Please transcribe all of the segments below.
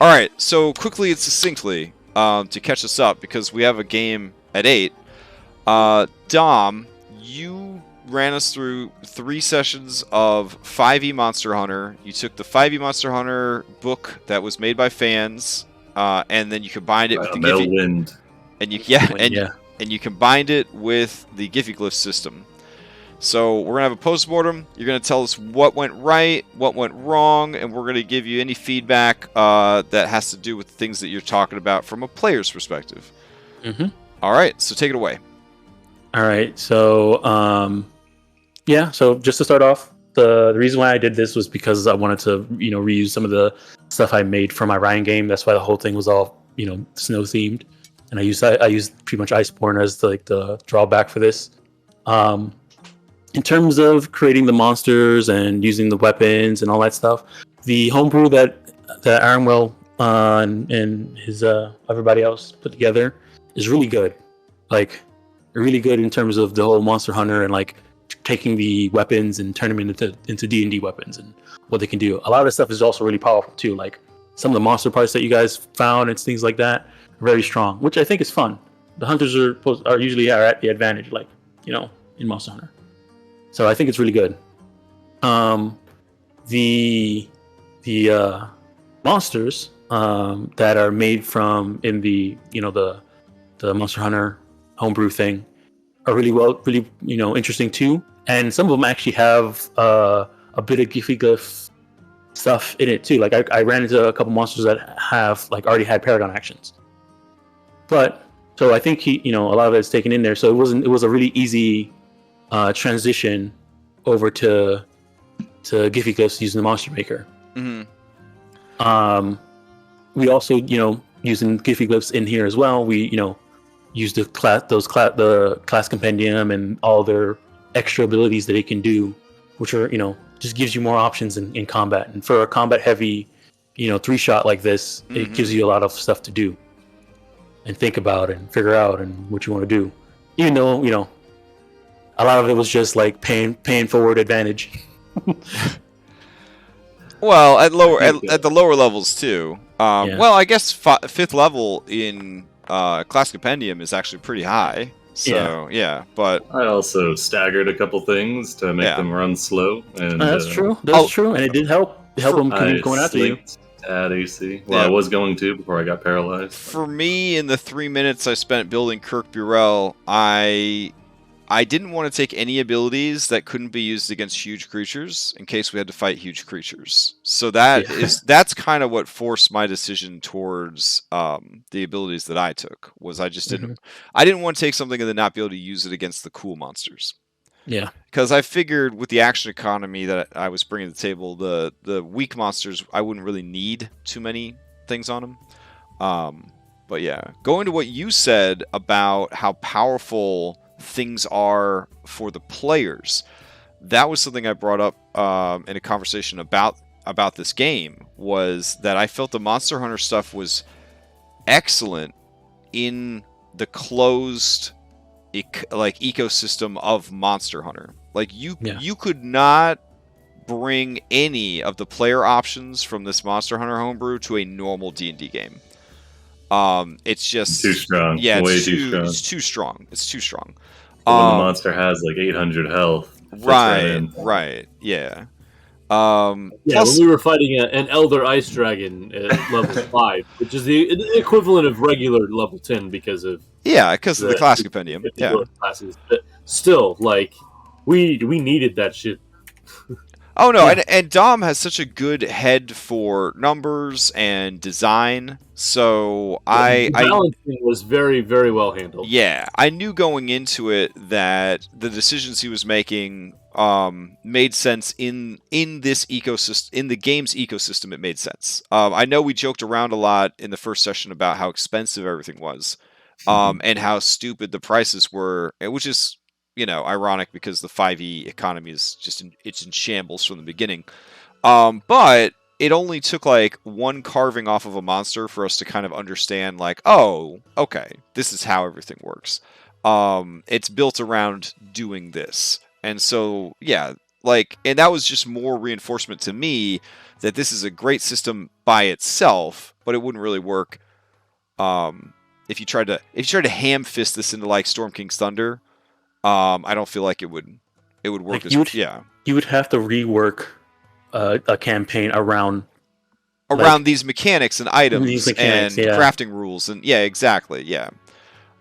All right, so quickly and succinctly, to catch us up, because we have a game at 8. Dom, you ran us through 3 sessions of 5e Monster Hunter. You took the 5e Monster Hunter book that was made by fans, and then you combined it with the Melwind. And you combined it with the Giffyglyphs system. So we're going to have a postmortem. You're going to tell us what went right, what went wrong, and we're going to give you any feedback that has to do with the things that you're talking about from a player's perspective. Mm-hmm. All right, so take it away. All right, so so just to start off, the reason why I did this was because I wanted to, reuse some of the stuff I made for my Ryan game. That's why the whole thing was all, snow themed, and I used pretty much Iceborne as the drawback for this. In terms of creating the monsters and using the weapons and all that stuff, the homebrew that Aaronwell and his everybody else put together is really good. Like, really good in terms of the whole Monster Hunter and like taking the weapons and turning them into D&D weapons and what they can do. A lot of the stuff is also really powerful too. Like some of the monster parts that you guys found and things like that are very strong, which I think is fun. The hunters are usually at the advantage, like in Monster Hunter. So I think it's really good. The monsters that are made from in the the Monster Hunter homebrew thing are really interesting too. And some of them actually have a bit of Giffyglyph stuff in it too. Like I ran into a couple monsters that have already had Paragon actions. But so I think a lot of it's taken in there. So it was a really easy transition over to Giffyglyphs using the Monster Maker. Mm-hmm. We also, using Giffyglyphs in here as well. We, use the class compendium and all their extra abilities that it can do, which are, just gives you more options in combat. And for a combat heavy, 3-shot like this, it gives you a lot of stuff to do and think about and figure out and what you want to do. Even though, a lot of it was just like paying forward advantage. Well, at the lower levels too. Well, I guess 5th level in class compendium is actually pretty high. So but I also staggered a couple things to make them run slow. And that's true. That's true, and it did help them going after you. At AC. Well, I was going to before I got paralyzed. For me, in the 3 minutes I spent building Kirk Burrell, I didn't want to take any abilities that couldn't be used against huge creatures in case we had to fight huge creatures. So that's kind of what forced my decision towards the abilities that I took. Was I just didn't want to take something and then not be able to use it against the cool monsters. Yeah, because I figured with the action economy that I was bringing to the table, the weak monsters, I wouldn't really need too many things on them. But yeah, going to what you said about how powerful things are for the players, that was something I brought up in a conversation about this game, was that I felt the Monster Hunter stuff was excellent in the closed ecosystem of Monster Hunter. Like you could not bring any of the player options from this Monster Hunter homebrew to a normal D&D game. It's just too strong. Yeah, way too strong. It's too strong. It's too strong. When the monster has 800 health. Right. Yeah. When we were fighting an Elder Ice Dragon at level 5, which is the equivalent of regular level 10 because of the class compendium. Yeah. Classes. But still, we needed that shit. Oh no, and Dom has such a good head for numbers and design, so the balancing was very, very well handled. Yeah, I knew going into it that the decisions he was making made sense in this ecosystem, in the game's ecosystem. It made sense. I know we joked around a lot in the first session about how expensive everything was, and how stupid the prices were, which is ironic because the 5e economy is just it's in shambles from the beginning. But it only took one carving off of a monster for us to kind of understand oh, okay, this is how everything works. It's built around doing this. And so, like, and that was just more reinforcement to me that this is a great system by itself, but it wouldn't really work if you tried to ham fist this into like Storm King's Thunder. I don't feel like it would work. Like you would have to rework a campaign around these mechanics and items and crafting rules and exactly.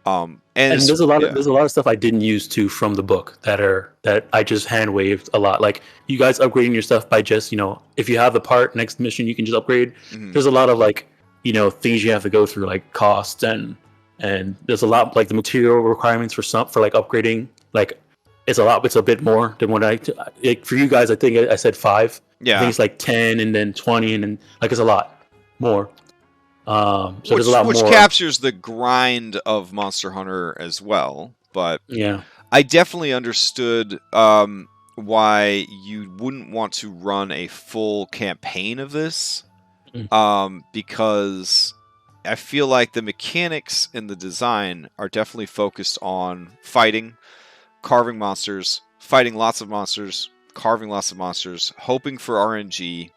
And there's a lot of stuff I didn't use too from the book that I just hand waved a lot. Like you guys upgrading your stuff by just, if you have the part next mission you can just upgrade. Mm-hmm. There's a lot of like, things you have to go through, like costs and there's a lot like the material requirements for like upgrading. Like it's a bit more than what for you guys. I think I said 5. Yeah, I think it's like 10 and then 20 and then like it's a lot more. There's a lot more, which captures the grind of Monster Hunter as well. But yeah, I definitely understood why you wouldn't want to run a full campaign of this, because I feel like the mechanics and the design are definitely focused on fighting, carving monsters, fighting lots of monsters, carving lots of monsters, hoping for RNG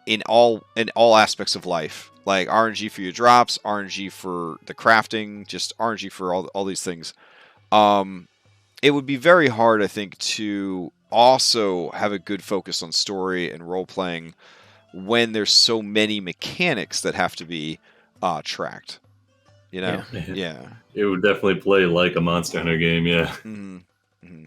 in all aspects of life. Like RNG for your drops, RNG for the crafting, just RNG for all these things. It would be very hard, I think, to also have a good focus on story and role-playing when there's so many mechanics that have to be tracked. Yeah. It would definitely play like a Monster Hunter game, yeah. Mm-hmm. Mm-hmm.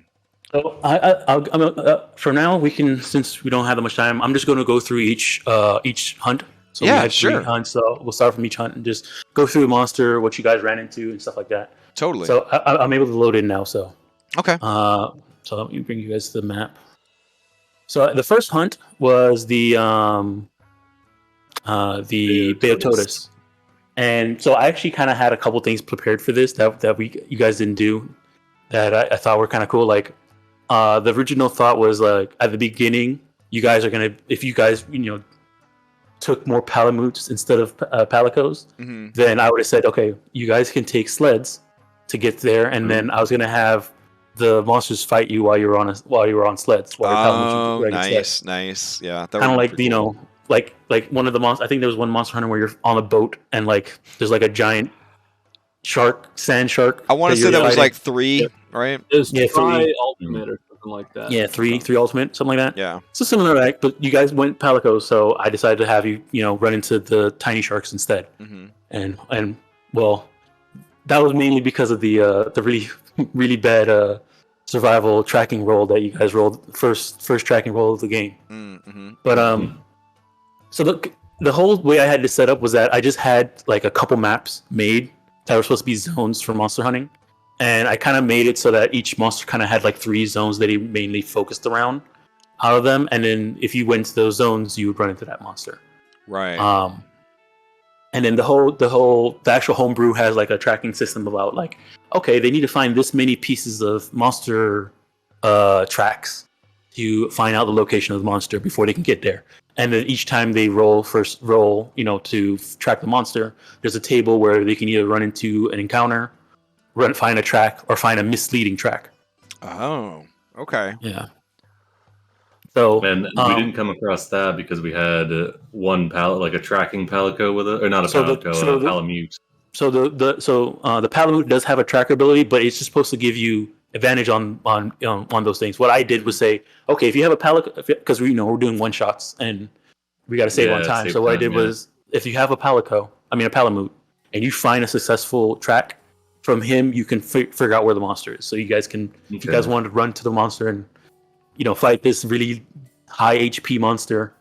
So I for now, we can, since we don't have that much time, I'm just going to go through each hunt. So we had 3 hunts, so we'll start from each hunt and just go through the monster, what you guys ran into, and stuff like that. Totally. So I'm able to load in now. So okay. So let me bring you guys to the map. So the first hunt was the Beototus. And so I actually kind of had a couple things prepared for this that you guys didn't do that I thought were kind of cool. Like the original thought was like at the beginning, you guys are gonna, if you guys took more palamutes instead of palicos, then I would have said, okay, you guys can take sleds to get there, and then I was gonna have the monsters fight you while you were on sleds. Nice. Yeah, kind of like cool. Like one of the monsters. I think there was one Monster Hunter where you're on a boat and like there's like a giant sand shark. I want to say that was like 3, right? It was 3 ultimate or something like that. Yeah, 3 ultimate, something like that. Yeah. So similar, right? But you guys went palicos, so I decided to have you run into the tiny sharks instead. Mm-hmm. And well, that was mainly because of the really really bad survival tracking roll that you guys rolled, first tracking roll of the game. Mm-hmm. But so the whole way I had to set up was that I just had like a couple maps made that were supposed to be zones for monster hunting, and I kind of made it so that each monster kind of had like 3 zones that he mainly focused around out of them, and then if you went to those zones, you would run into that monster. Right. And then the actual homebrew has like a tracking system about like, okay, they need to find this many pieces of monster tracks to find out the location of the monster before they can get there. And then each time they roll, to track the monster, there's a table where they can either run into an encounter, find a track, or find a misleading track. Oh, okay. Yeah. So, and we didn't come across that because we had one like a tracking palico with it, or not a palico, a palamute. So the palamute does have a tracker ability, but it's just supposed to give you advantage on those things. What I did was say, okay, if you have a palico, because we're doing one shots and we got to save on time. So what I did was, if you have a palamute, and you find a successful track from him, you can figure out where the monster is. So you guys can, if you guys want to run to the monster and fight this really high HP monster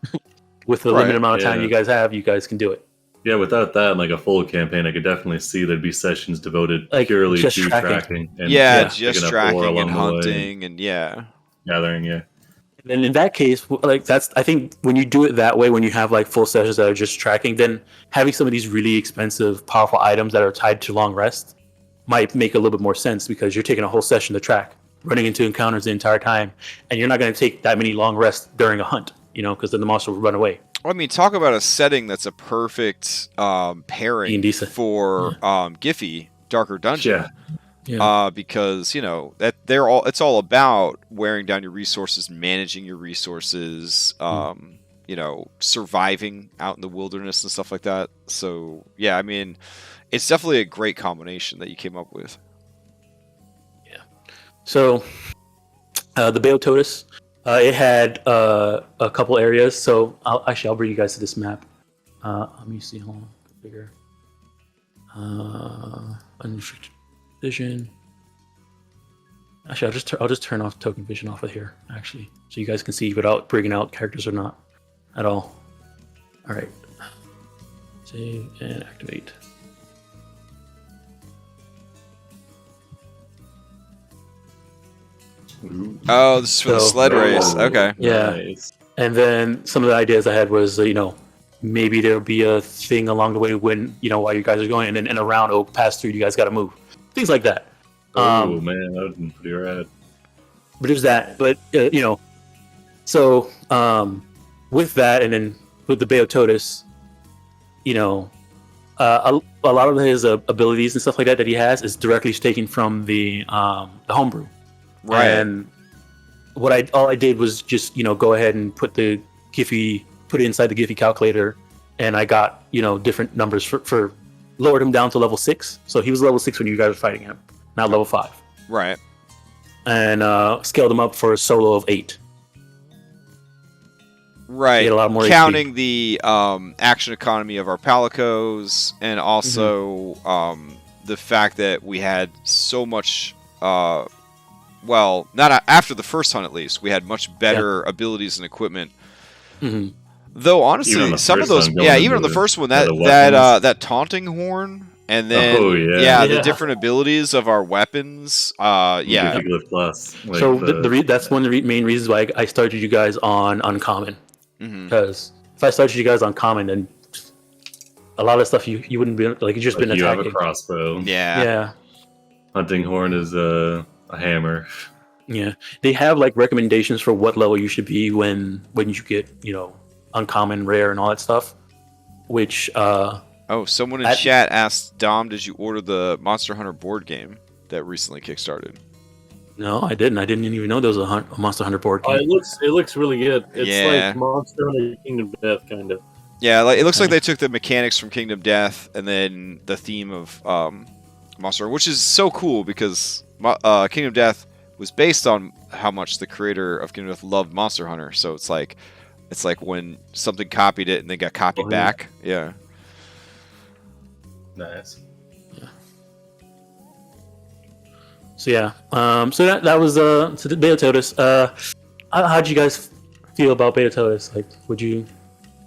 with the limited amount of time you guys have, you guys can do it. Yeah, without that, like a full campaign, I could definitely see there'd be sessions devoted purely to tracking. And just tracking and hunting and gathering. Yeah. And in that case, like I think when you do it that way, when you have like full sessions that are just tracking, then having some of these really expensive, powerful items that are tied to long rest might make a little bit more sense, because you're taking a whole session to track, running into encounters the entire time, and you're not going to take that many long rests during a hunt, because then the monster will run away. I mean, talk about a setting that's a perfect pairing for Giphy, Darker Dungeon. because that it's all about wearing down your resources, managing your resources, surviving out in the wilderness and stuff like that. So yeah, I mean, it's definitely a great combination that you came up with. Yeah. So the Bay of Totus, it had a couple areas. So I'll bring you guys to this map. Let me see. Hold on, bigger. Unrestricted vision. Actually, I'll just turn off token vision off of here. Actually, so you guys can see without bringing out characters or not at all. All right. Save and activate. Oh, this is for the sled race. Okay. Yeah. Nice. And then some of the ideas I had was, maybe there'll be a thing along the way when, while you guys are going, and then in a round it'll pass through, you guys got to move. Things like that. Oh, man, that would be pretty rad. But there's that. But, so with that, and then with the Bay of Totus, a lot of his abilities and stuff like that he has is directly taken from the homebrew. Right. And all I did was just, go ahead and put it inside the Giphy calculator, and I got, different numbers for lowered him down to level 6. So he was level 6 when you guys were fighting him, not level 5. Right. And scaled him up for a solo of 8. Right. A lot more counting HP. The action economy of our palicos, and also the fact that we had so much not after the first hunt, at least we had much better abilities and equipment. Though honestly, some of those, even on the first one, that taunting horn, and then the different abilities of our weapons, Giffyglyph plus. So that's one of the main reasons why I started you guys on uncommon, because if I started you guys on common, then a lot of stuff you wouldn't be like, you just been attacking. You have a crossbow. Yeah. Hunting horn is a hammer. Yeah, they have like recommendations for what level you should be when you get uncommon, rare, and all that stuff. Which someone in chat asked, Dom, did you order the Monster Hunter board game that recently kickstarted? No, I didn't. I didn't even know there was a Monster Hunter board game. It looks really good. It's like Monster Hunter Kingdom Death kind of. Yeah, it looks like they took the mechanics from Kingdom Death and then the theme of Monster, which is so cool because Kingdom Death was based on how much the creator of Kingdom Death loved Monster Hunter. So it's like when something copied it and then got copied back. Yeah. Nice. Yeah. So that was so the Bay of Totus. How'd you guys feel about Bay of Totus? Like, would you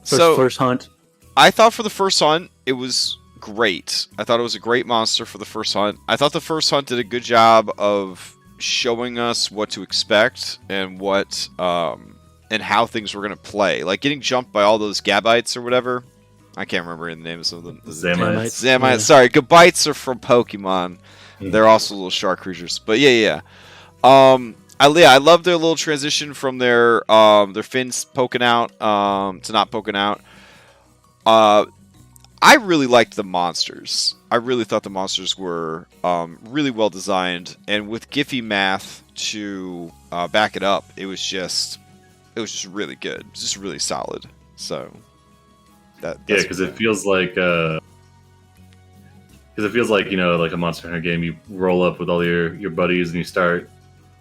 first hunt? I thought for the first hunt it was great. I thought it was a great monster for the first hunt. I thought the first hunt did a good job of showing us what to expect and what and how things were going to play. Like getting jumped by all those Gabites or whatever. I can't remember the names of them. Zamites. Yeah. Sorry, Gabites are from Pokemon. They're also little shark creatures. But yeah. I love their little transition from their fins poking out to not poking out. I really liked the monsters. I really thought the monsters were really well designed, and with Giphy math to back it up, it was just really good. It was just really solid. So because it feels like like a Monster Hunter game. You roll up with all your buddies and you start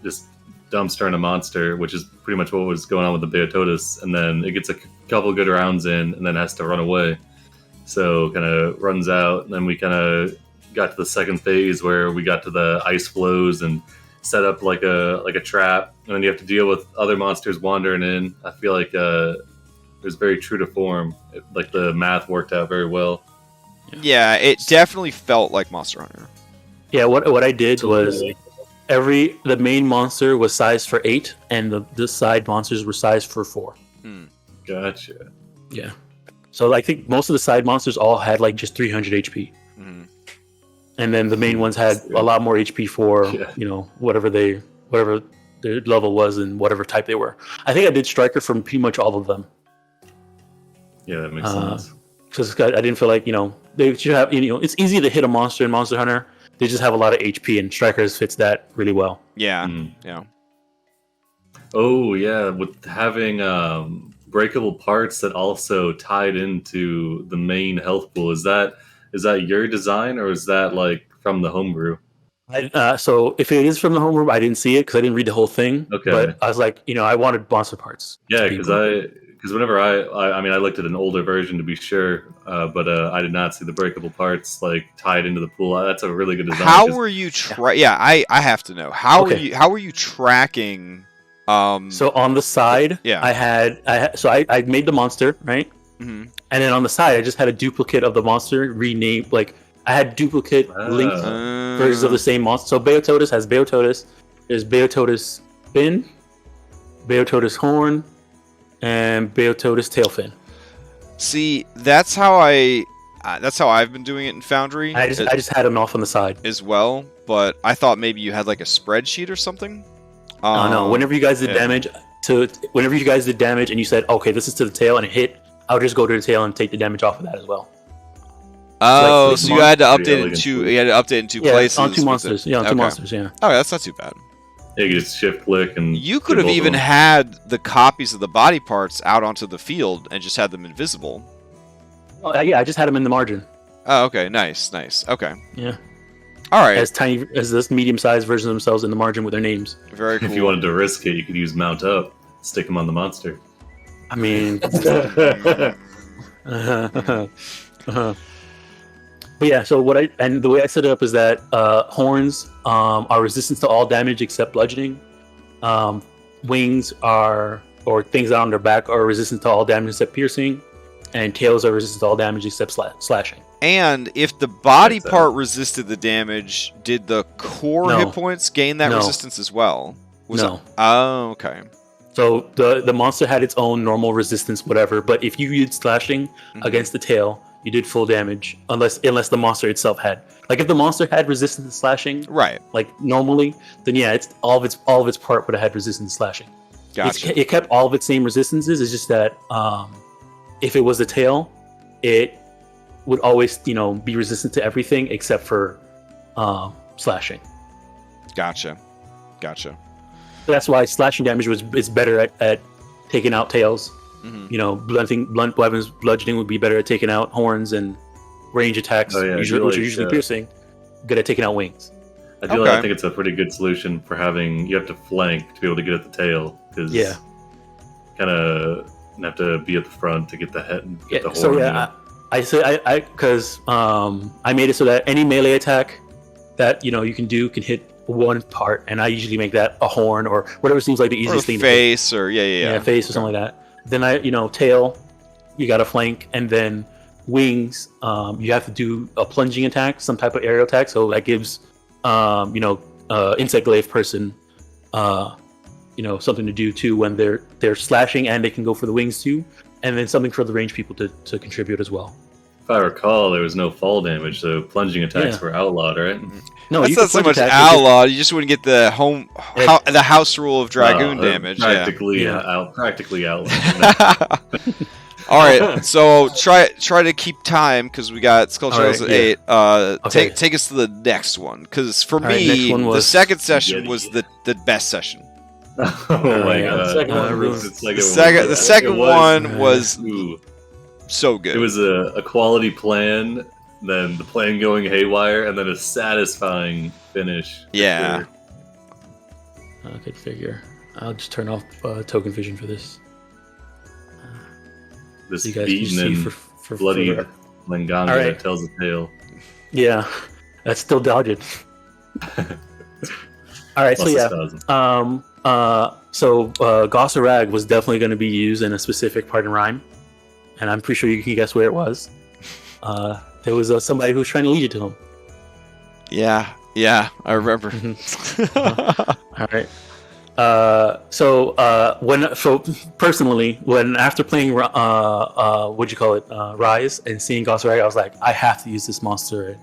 just dumpstering a monster, which is pretty much what was going on with the Bay of Totus, and then it gets a couple good rounds in and then has to run away. So kind of runs out, and then we kind of got to the second phase where we got to the ice flows and set up like a trap, and then you have to deal with other monsters wandering in. I feel like it was very true to form. Like the math worked out very well. Yeah, it definitely felt like Monster Hunter. Yeah, what I did was the main monster was sized for 8, and the side monsters were sized for 4. Gotcha. Yeah. So I think most of the side monsters all had like just 300 HP. And then the main ones had a lot more HP for, whatever their level was and whatever type they were. I think I did Striker from pretty much all of them. Yeah, that makes sense. Because I didn't feel like, they should have, it's easy to hit a monster in Monster Hunter, they just have a lot of HP, and Strikers fits that really well. Yeah, Mhm. yeah. Oh yeah, with having breakable parts that also tied into the main health pool. Is that your design, or is that like from the homebrew? So if it is from the homebrew, I didn't see it because I didn't read the whole thing. Okay. But I was like, I wanted monster parts. Yeah, because whenever I mean I looked at an older version to be sure, but I did not see the breakable parts like tied into the pool. That's a really good design. How were you Yeah, I have to know. How were you tracking? So on the side, Yeah. I made the monster, right? Mhm. And then on the side, I just had a duplicate of the monster renamed. Like I had duplicate linked versions of the same monster. So Beototus has Beototus. There's Beototus fin, Beototus horn, and Beototus tail fin. See, that's how I've been doing it in Foundry. I just had them off on the side as well. But I thought maybe you had like a spreadsheet or something. No. Whenever you guys did damage and you said, okay, this is to the tail, and it hit, I would just go to the tail and take the damage off of that as well. Oh, so so you had to update elegant. in two places. On two monsters. Yeah, on two Okay. monsters. Yeah. Oh, that's not too bad. Yeah, you just shift click and You could do have both of even them. had the copies of the body parts out onto the field and just had them invisible. Oh, yeah, I just had them in the margin. Oh, okay, nice. Okay, Yeah. all right, As this medium-sized version of themselves in the margin with their names. very cool. If you wanted to risk it, you could use mount up, stick them on the monster. I mean, but yeah. So the way I set it up is that horns are resistant to all damage except bludgeoning. Wings or things on their back are resistant to all damage except piercing, and tails are resistant to all damage except slashing. And if the body That's part resisted the damage, did the core No. hit points gain that No. resistance as well? No. Oh, okay. So the monster had its own normal resistance, whatever. But if you used slashing against the tail, you did full damage, unless the monster itself had. Like if the monster had resistance to slashing, Right. like normally, then yeah, it's all of its part would have had resistance to slashing. Gotcha. It kept all of its same resistances. It's just that if it was the tail, it would always be resistant to everything except for slashing. Gotcha. So that's why slashing damage is better at taking out tails. Mhm. Blunt weapons, bludgeoning would be better at taking out horns, and range attacks, Oh, yeah, which I are feel usually like, piercing, good at taking out wings. I Okay. think it's a pretty good solution for having you have to flank to be able to get at the tail because Yeah. kind of have to be at the front to get the head and get the horn. So you yeah, know? I made it so that any melee attack that you can hit one part, and I usually make that a horn or whatever seems like the Or a easiest thing. face, or yeah. Face or something like that. Then tail, you got to flank, and then wings, you have to do a plunging attack, some type of aerial attack. So that gives insect glyph person something to do too when they're slashing, and they can go for the wings too, and then something for the range people to contribute as well. If I recall, there was no fall damage, so plunging attacks Yeah. were outlawed, right? No, That's you not can so plunge much attack, outlawed. You just wouldn't get the the house rule of dragoon damage. Yeah. Practically outlawed. All right, so try to keep time because we got Skull All Trails right, at yeah. 8. Okay. Take us to the next one because for All right, me next one the was second session Yeti. was the best session. Oh my Yeah, god! the second one It's ruined. like The second one was Ooh. so good. It was a quality plan, then the plan going haywire, and then a satisfying finish. for Yeah. sure. I could figure. I'll just turn off token vision for this. This So you guys can beaten see and for bloody for- Lenganga All right. that tells a tale. Yeah, that's still dodged. All right, so Plus yeah. 1,000. Goss Rag was definitely going to be used in a specific part in Rhyme, and I'm pretty sure you can guess where it was. There was somebody who was trying to lead you to him. Yeah, I remember. All right. Personally, when after playing Rise and seeing Goss Rag, I was like, I have to use this monster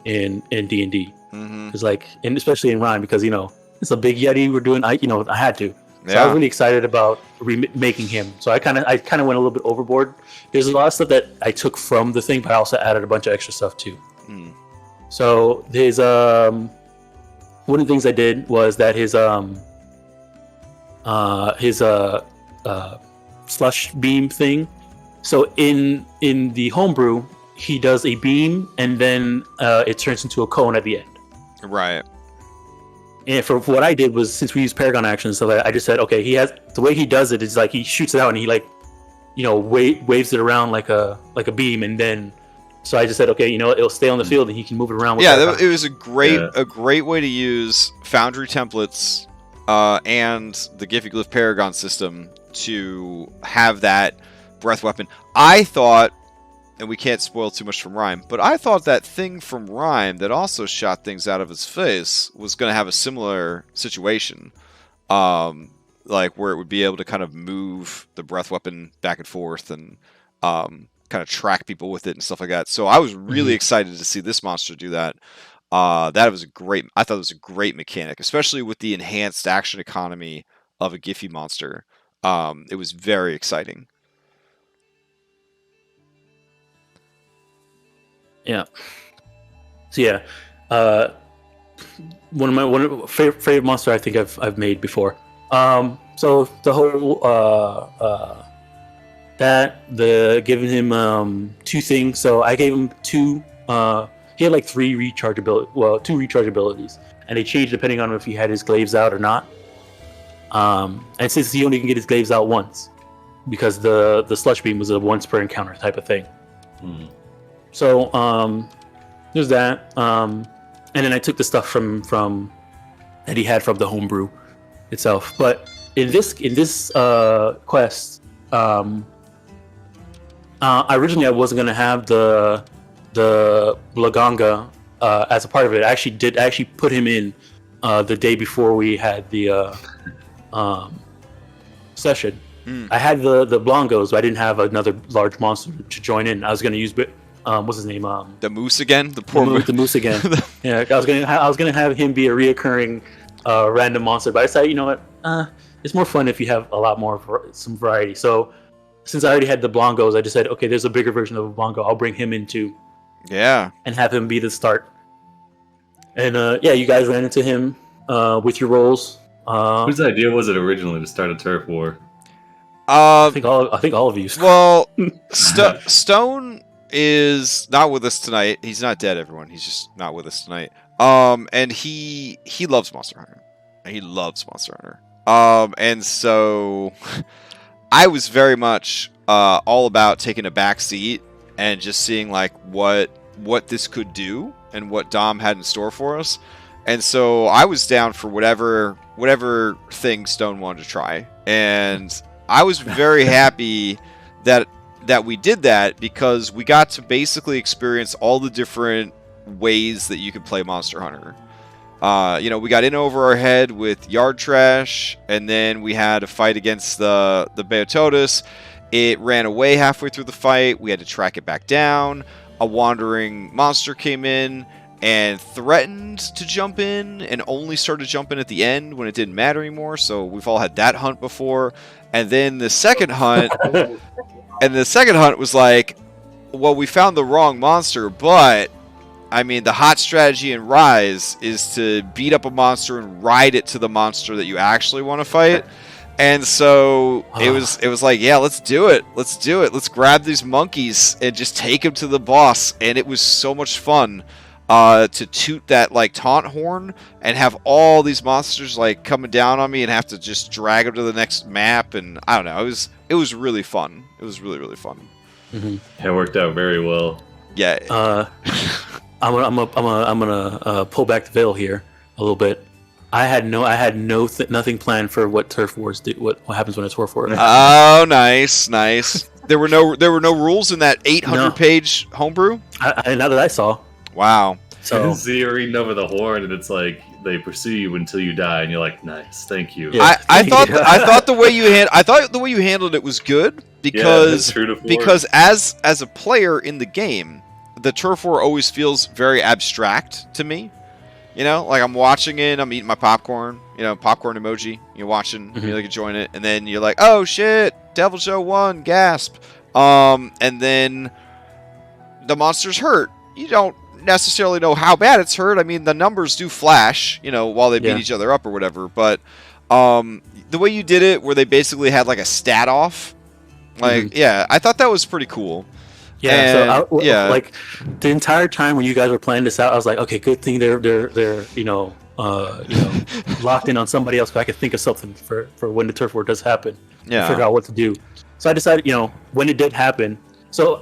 in D&D. Mhm. Because and especially in Rhyme, because it's a big Yeti. We're doing, I had to. So I Yeah. was really excited about making him. So I kind of went a little bit overboard. There's a lot of stuff that I took from the thing, but I also added a bunch of extra stuff too. Mm. So his one of the things I did was that his slush beam thing. So in the homebrew, he does a beam and then it turns into a cone at the end. Right. And for what I did was, since we use Paragon actions, so I just said, okay, he has the way he does it is like he shoots it out and he like, waves it around like a beam, and then so I just said, okay, it'll stay on the field and he can move it around. With it was a great way to use Foundry templates and the Giffyglyph Paragon system to have that breath weapon. I thought, and we can't spoil too much from Rhyme, but I thought that thing from Rhyme that also shot things out of his face was going to have a similar situation. Like where it would be able to kind of move the breath weapon back and forth and kind of track people with it and stuff like that. So I was really excited to see this monster do that. I thought it was a great mechanic, especially with the enhanced action economy of a Giffy monster. It was very exciting. Yeah. So yeah, one of my favorite monster I think I've made before. So the whole giving him 2 things. So I gave him 2. He had like 2 recharge abilities, and they changed depending on if he had his glaives out or not. And since he only can get his glaives out once, because the slush beam was a once per encounter type of thing. So there's that. And then I took the stuff from that he had from the homebrew itself. But in this quest, originally I wasn't gonna have the Blaganga as a part of it. I actually put him in the day before we had the session. I had the Blongos, but I didn't have another large monster to join in. I was gonna use what's his name? The moose again. The moose again. Yeah, I was gonna have him be a reoccurring random monster, but I decided, you know what? It's more fun if you have a lot more some variety. So since I already had the Blongos, I just said, okay, there's a bigger version of a Blongo. I'll bring him in too. Yeah. And have him be the start. And you guys ran into him with your rolls. Whose idea was it originally to start a turf war? I think all of you. Well, Stone is not with us tonight. He's not dead, everyone. He's just not with us tonight. And he loves Monster Hunter. And so I was very much all about taking a back seat and just seeing like what this could do and what Dom had in store for us. And so I was down for whatever thing Stone wanted to try. And I was very happy that we did that, because we got to basically experience all the different ways that you could play Monster Hunter. We got in over our head with Yard Trash, and then we had a fight against the Beototus. It ran away halfway through the fight. We had to track it back down. A wandering monster came in and threatened to jump in, and only started jumping at the end when it didn't matter anymore. So we've all had that hunt before. And then the second hunt, was like, well, we found the wrong monster, but I mean, the hot strategy in Rise is to beat up a monster and ride it to the monster that you actually want to fight. And so it was like, yeah, let's do it. Let's grab these monkeys and just take them to the boss. And it was so much fun to toot that like taunt horn and have all these monsters like coming down on me and have to just drag them to the next map. And I don't know, it was really fun. It was really, really fun. Mm-hmm. It worked out very well. Yeah. I'm gonna pull back the veil here a little bit. I had nothing planned for what turf wars do. What happens when a turf war? Oh, nice. There were no rules in that 800-page homebrew. Not that I saw. Wow. So you're reading over the horn, and it's like they pursue you until you die, and you're like, nice, thank you. Yeah. I thought the way you handled it was good, because as a player in the game, the turf war always feels very abstract to me. Like I'm watching it, I'm eating my popcorn, popcorn emoji, you're watching, you like enjoying it, and then you're like, oh shit, Devil Joe won, gasp. And then the monster's hurt, you don't necessarily know how bad it's hurt. I mean, the numbers do flash, while they beat each other up or whatever. But the way you did it, where they basically had like a stat off, I thought that was pretty cool. Yeah, like the entire time when you guys were planning this out, I was like, okay, good thing they're locked in on somebody else, but I could think of something for when the turf war does happen. Yeah, figure out what to do. So I decided, when it did happen. So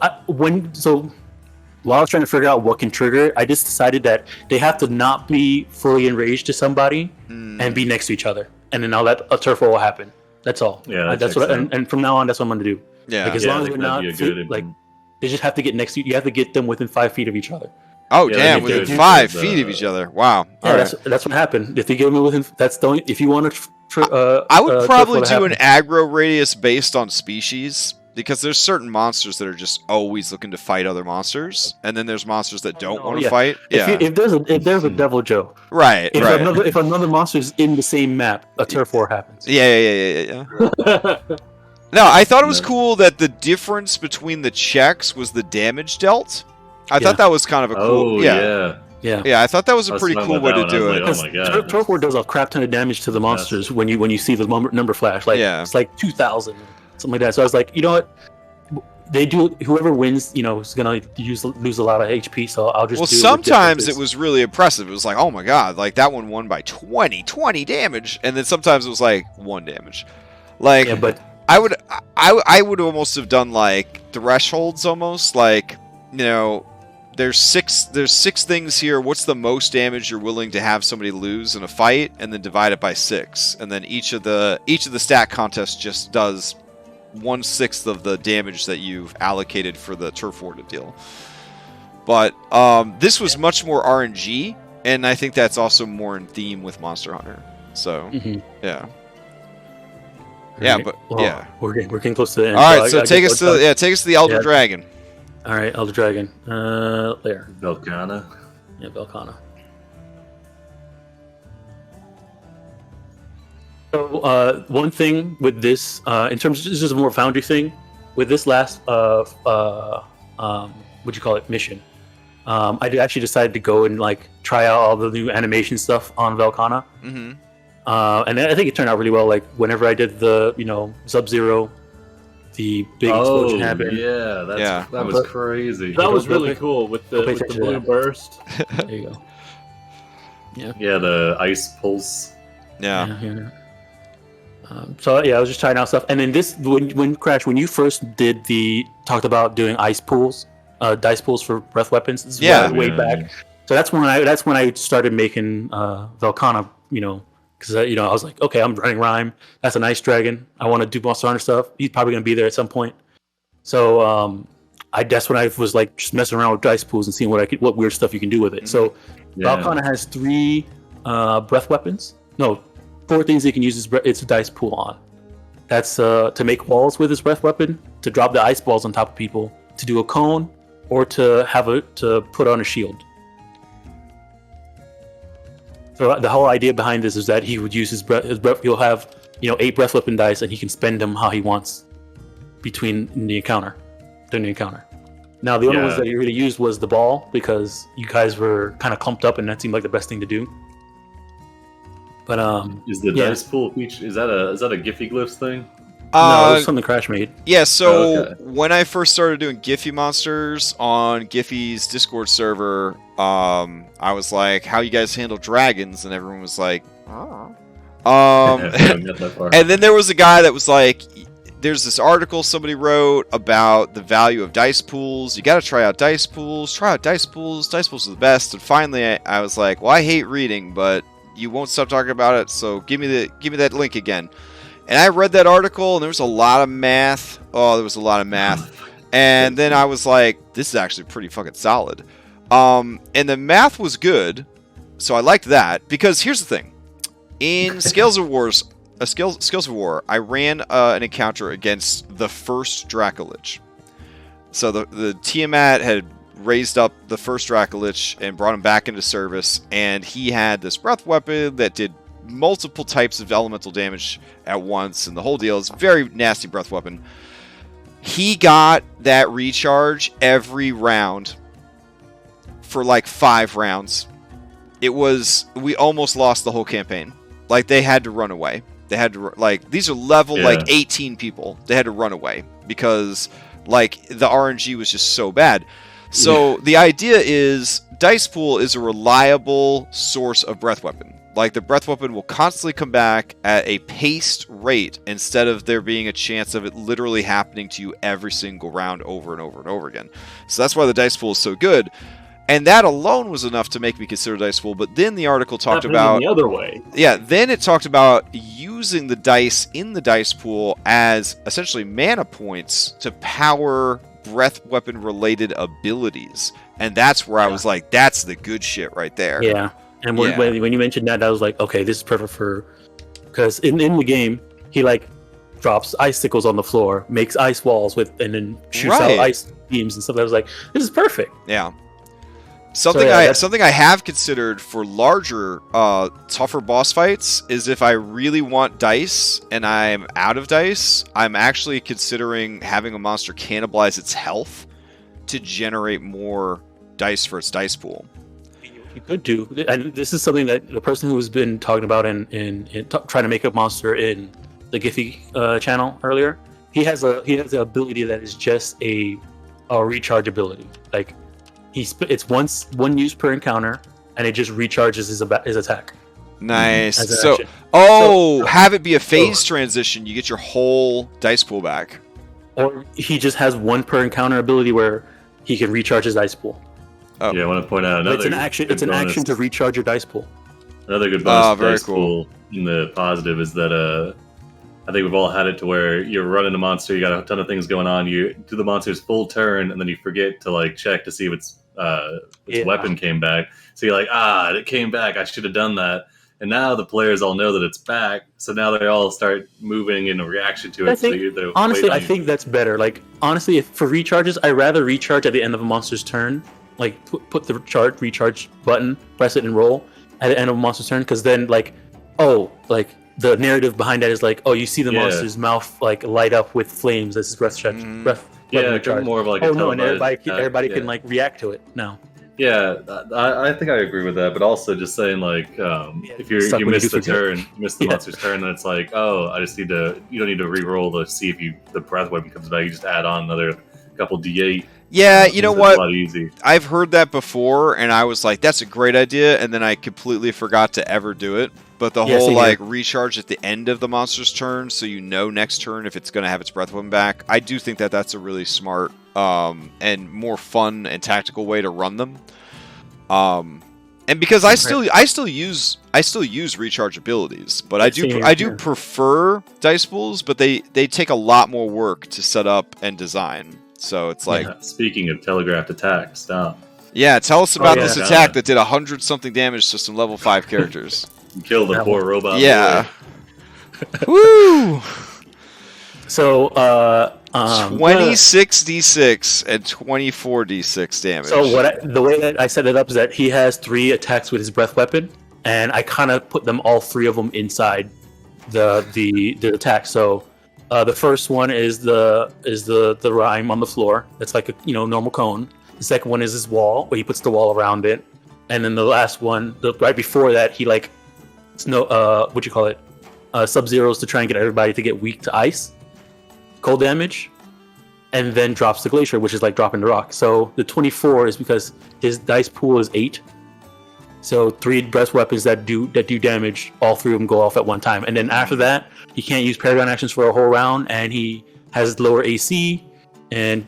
while I was trying to figure out what can trigger it, I just decided that they have to not be fully enraged to somebody and be next to each other, and then I'll let a turf war will happen. That's all. Yeah, that's what. And from now on, that's what I'm going to do. Yeah, like, as long as we're not they just have to get next to you. You have to get them within 5 feet of each other. Oh, damn! Within 5 feet of each other. Wow. Yeah, that's what happened. If you get them within, that's the only. If you want to, I would probably do an aggro radius based on species, because there's certain monsters that are just always looking to fight other monsters, and then there's monsters that don't want to fight. Yeah. If there's a Devil Joe, right. If another monster is in the same map, a turf war happens. Yeah. No, I thought it was cool that the difference between the checks was the damage dealt. I thought that was kind of a cool. Yeah. I thought that was a pretty cool way to do it. Like, oh my god! Turf war does a crap ton of damage to the monsters when you see the number flash. Like it's like 2,000, something like that. So I was like, you know what? They do. Whoever wins, is gonna lose a lot of HP. So I'll just. Well, sometimes it was really impressive. It was like, oh my god, like that one won by 20 damage, and then sometimes it was like 1 damage. Like, yeah, but. I would almost have done like thresholds, almost like, there's six things here. What's the most damage you're willing to have somebody lose in a fight, and then divide it by 6, and then each of the stat contests just does 1/6 of the damage that you've allocated for the turf war to deal. But this was much more RNG, and I think that's also more in theme with Monster Hunter. So yeah. Yeah, but we're getting close to the end. All right, so take us to the Elder Dragon. All right, Elder Dragon. There. Velkhana. Yeah, Velkhana. So one thing with this, in terms of this is a more Foundry thing, with this last mission, I actually decided to go and like try out all the new animation stuff on Velkhana. Mm-hmm. And I think it turned out really well. Like whenever I did the, Sub-Zero, the big explosion happened. Yeah, that was crazy. That was really cool with the blue burst. There you go. Yeah, the ice pulse. Yeah. I was just trying out stuff, and then this when Crash, when you first talked about doing dice pools for breath weapons. This is way back. So that's when I started making Velkhana. Because I was like, okay, I'm running Rhyme. That's an ice dragon. I want to do Monster Hunter stuff. He's probably gonna be there at some point. So that's when I was like just messing around with dice pools and seeing what weird stuff you can do with it. So Velkhana has 3 breath weapons. No, 4 things you can use its dice pool on. That's to make walls with his breath weapon, to drop the ice balls on top of people, to do a cone, or to put on a shield. So the whole idea behind this is that he would use his breath. He'll have 8 breath weapon dice, and he can spend them how he wants during the encounter. Now the only ones that he really used was the ball, because you guys were kind of clumped up, and that seemed like the best thing to do. But is the dice pool feature? Is that a Giffyglyphs thing? No, it was something Crash made. Yeah, so when I first started doing Giphy monsters on Giphy's Discord server, I was like, how you guys handle dragons? And everyone was like, oh. And then there was a guy that was like, there's this article somebody wrote about the value of dice pools. You got to try out dice pools. Dice pools are the best. And finally, I was like, well, I hate reading, but you won't stop talking about it, so give me that link again. And I read that article, and there was a lot of math. Oh, there was a lot of math. And then I was like, this is actually pretty fucking solid. And the math was good, so I liked that. Because here's the thing. In Scales of War, I ran an encounter against the first Dracolich. So the Tiamat had raised up the first Dracolich and brought him back into service, and he had this breath weapon that did multiple types of elemental damage at once, and the whole deal is a very nasty breath weapon. He got that recharge every round, for like 5 rounds. We almost lost the whole campaign. Like, they had to run away. They had to, like, these are level, like, 18 people. They had to run away because, like, the RNG was just so bad. So the idea is Dice Pool is a reliable source of breath weapon. Like, the breath weapon will constantly come back at a paced rate instead of there being a chance of it literally happening to you every single round over and over and over again. So that's why the Dice Pool is so good. And that alone was enough to make me consider Dice Pool. But then the article talked about the other way. Yeah, then it talked about using the dice in the Dice Pool as essentially mana points to power breath weapon related abilities. And that's where I was like, that's the good shit right there. Yeah. And when you mentioned that, I was like, okay, this is perfect for, because in the game, he like drops icicles on the floor, makes ice walls with, and then shoots out ice beams and stuff. I was like, this is perfect. Yeah. Something I have considered for larger, tougher boss fights is if I really want dice and I'm out of dice, I'm actually considering having a monster cannibalize its health to generate more dice for its dice pool. You could do, and this is something that the person who's been talking about in trying to make a monster in the Giphy channel earlier. He has the ability that is just a recharge ability. Like it's one use per encounter, and it just recharges his attack. Nice. So have it be a phase transition. You get your whole dice pool back. Or he just has one per encounter ability where he can recharge his dice pool. Oh. Yeah, I want to point out another. It's an action to recharge your dice pool. Another good bonus dice pool in the positive is that I think we've all had it to where you're running a monster, you got a ton of things going on, you do the monster's full turn, and then you forget to like check to see if its weapon came back. So you're like, it came back, I should have done that. And now the players all know that it's back, so now they all start moving in a reaction to it. I think that's better. Like, honestly, if for recharges, I'd rather recharge at the end of a monster's turn. Like, put the recharge button, press it, and roll at the end of a monster's turn, because then, the narrative behind that is like, you see the monster's mouth like light up with flames as his breath check. More of like and everybody can like react to it now. Yeah, I think I agree with that, but also just saying like, if you miss the monster's turn, then it's like, you don't need to re-roll to see if the breath weapon comes back. You just add on another couple D8. Yeah, you know what? A lot easy. I've heard that before, and I was like, that's a great idea, and then I completely forgot to ever do it. But the whole recharge at the end of the monster's turn, so you know next turn if it's going to have its breath weapon back, I do think that that's a really smart and more fun and tactical way to run them. And because I still use recharge abilities, but I do prefer dice pools, but they take a lot more work to set up and design. So it's like, speaking of telegraphed attack, stop. Yeah, tell us about this attack that did 100-something damage to some level 5 characters. You killed the poor robot. Yeah. Woo! So 26d6 and 24d6 damage. So the way that I set it up is that he has 3 attacks with his breath weapon, and I kind of put them all 3 of them inside the attack. So the first one is the rhyme on the floor. That's like a normal cone. The second one is his wall, where he puts the wall around it, and then the last one, right before that, he sub-zeros to try and get everybody to get weak to ice, cold damage, and then drops the glacier, which is like dropping the rock. So the 24 is because his dice pool is 8. So 3 breath weapons that do damage, all 3 of them go off at one time. And then after that, he can't use paragon actions for a whole round, and he has lower AC, and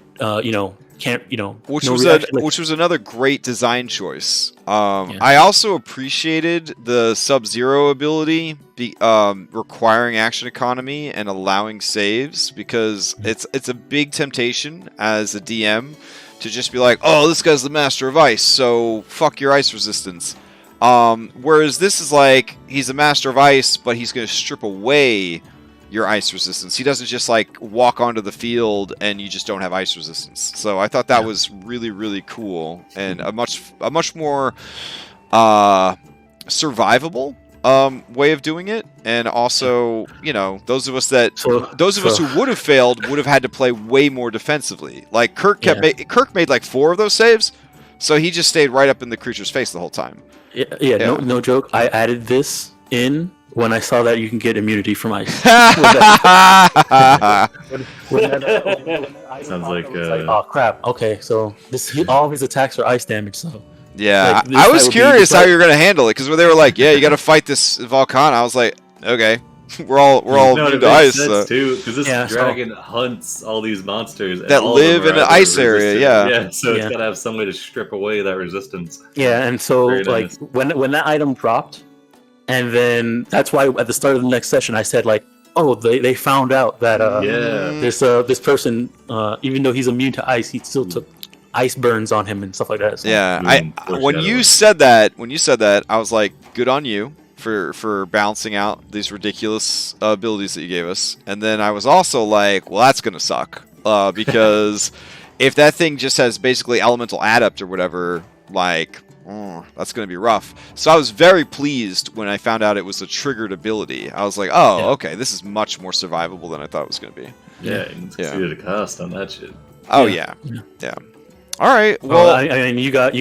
which was another great design choice. I also appreciated the Sub-Zero ability requiring action economy and allowing saves, because it's a big temptation as a DM to just be like, this guy's the master of ice, so fuck your ice resistance. Whereas this is like, he's a master of ice, but he's going to strip away your ice resistance. He doesn't just like walk onto the field and you just don't have ice resistance. So I thought that was really, really cool, and a much more survivable way of doing it. And also, those of us who would have failed would have had to play way more defensively. Like Kirk made like 4 of those saves. So he just stayed right up in the creature's face the whole time. Yeah. No joke. I added this in when I saw that you can get immunity from ice. Sounds like oh crap. Okay, so all of his attacks are ice damage. So yeah, like, I was curious how you were gonna handle it because when they were like, "Yeah, you got to fight this Volcana," I was like, "Okay, we're all immune to ice." Too, because this dragon hunts all these monsters that live in an ice area. Yeah, so it's gotta have some way to strip away that resistance. Yeah, and so like when that item dropped, and then that's why at the start of the next session I said like, oh, they found out that this person, even though he's immune to ice, he still took ice burns on him and stuff like that. So. Yeah, when you said that, I was like, good on you for balancing out these ridiculous abilities that you gave us. And then I was also like, well, that's gonna suck because if that thing just has basically elemental adept or whatever, like. That's going to be rough. So I was very pleased when I found out it was a triggered ability. I was like, oh, okay, this is much more survivable than I thought it was going to be. Yeah, you can see the cost on that shit. Oh yeah. All right. Well, I mean, you got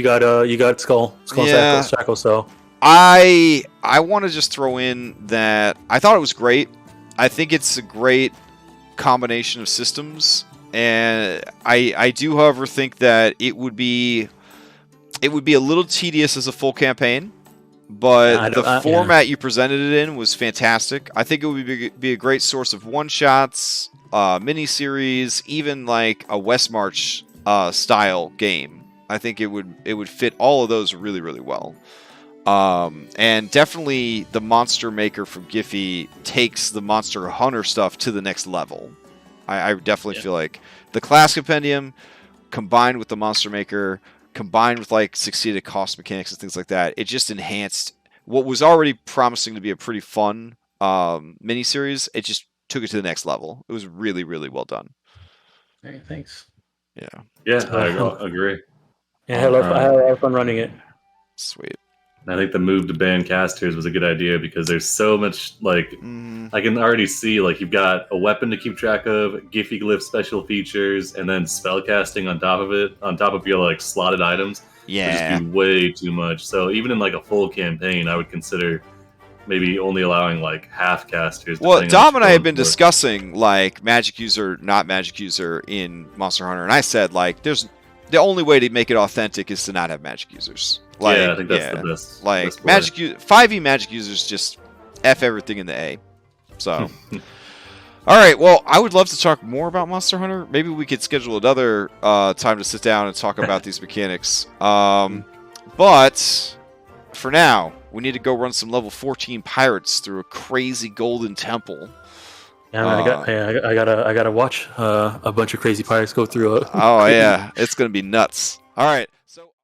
skull shackle. So I want to just throw in that I thought it was great. I think it's a great combination of systems, and I do, however, think that it would be a little tedious as a full campaign, but the format you presented it in was fantastic. I think it would be a great source of one-shots, mini-series, even like a West March style game. I think it would fit all of those really, really well. And definitely the Monster Maker from Giphy takes the Monster Hunter stuff to the next level. I definitely feel like the class compendium combined with the Monster Maker, combined with like succeeded cost mechanics and things like that, it just enhanced what was already promising to be a pretty fun miniseries. It just took it to the next level. It was really, really well done. Hey, thanks. Yeah, I agree. Yeah, I had a lot of fun running it. Sweet. I think the move to ban casters was a good idea because there's so much, like, I can already see, like, you've got a weapon to keep track of, Giffyglyph special features, and then spell casting on top of it, on top of your, like, slotted items. Yeah. Would just be way too much. So even in, like, a full campaign, I would consider maybe only allowing, like, half casters. Well, Dom and I have been discussing, like, magic user, not magic user in Monster Hunter, and I said, like, the only way to make it authentic is to not have magic users. Like, I think that's the best. Like, best 5e magic users just F everything in the A. So, all right. Well, I would love to talk more about Monster Hunter. Maybe we could schedule another time to sit down and talk about these mechanics. But for now, we need to go run some level 14 pirates through a crazy golden temple. Yeah, I gotta watch a bunch of crazy pirates go through. Oh yeah, it's gonna be nuts. All right, so.